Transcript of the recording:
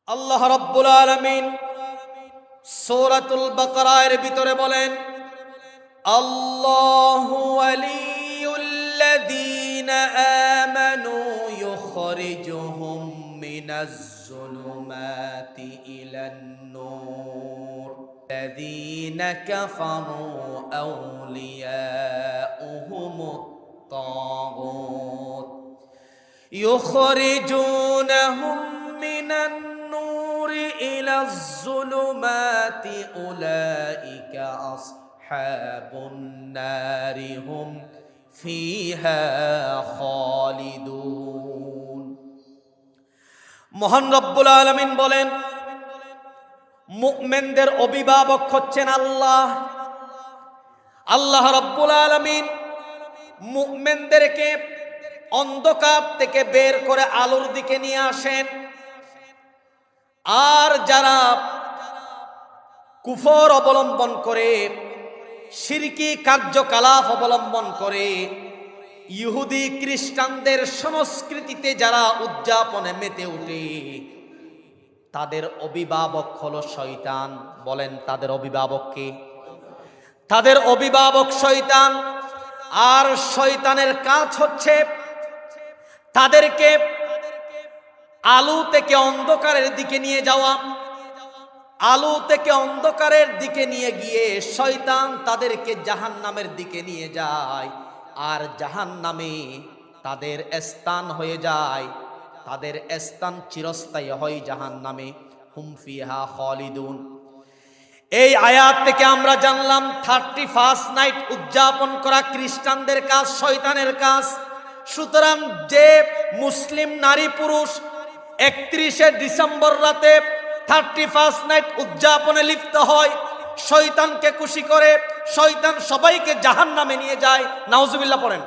আল্লাহ রাব্বুল আলামিন সূরাতুল বাকারার ভিতরে বলেন, আল্লাহু ওয়ালিয়ুল্লাযীনা আমানু ইউখরিজুহুম মিনাজ যুলুমাতি ইলান নূর আল্লাযীনা কাফারু আউলিয়াউহুমুত তাগুত ইউখরিজুনাহুম মিনান إلى الظلمات أولئك أصحاب النار هم فيها خالدون মহান রব্বুল আলামিন বলেন, মুমিনদের অভিভাবক হচ্ছেন আল্লাহ। আল্লাহ রব্বুল আলামিন মুমিনদেরকে অন্ধকার থেকে বের করে আলোর দিকে নিয়ে আসেন। আর যারা কুফর অবলম্বন করে, শিরকি কার্যকলাপ অবলম্বন করে, ইহুদি খ্রিস্টানদের সংস্কৃতিতে যারা উদযাপনে মেতে ওঠে, তাদের অভিভাবক হলো শয়তান। বলেন, তাদের অভিভাবক কে? তাদের অভিভাবক শয়তান। আর শয়তানের কাজ হচ্ছে তাদেরকে আলো থেকে অন্ধকারের দিকে নিয়ে যাওয়া। আলো থেকে অন্ধকারের দিকে নিয়ে গিয়ে শয়তান তাদেরকে জাহান্নামের দিকে নিয়ে যায়। আর জাহান্নামে তাদের স্থান হয়ে যায়, তাদের স্থান চিরস্থায়ী হয় জাহান্নামে। হুম ফিহা খালিদুন। এই আয়াত থেকে আমরা জানলাম 31 নাইট উদযাপন করা খ্রিস্টানদের কাজ, শয়তানের কাজ। সুতরাং যে মুসলিম নারী পুরুষ 31শে ডিসেম্বর রাতে 31 নাইট উদযাপনে লিপ্ত হয়, শয়তানকে খুশি করে, শয়তান সবাইকে জাহান্নামে নিয়ে যায়। নাউজুবিল্লাহ পড়েন।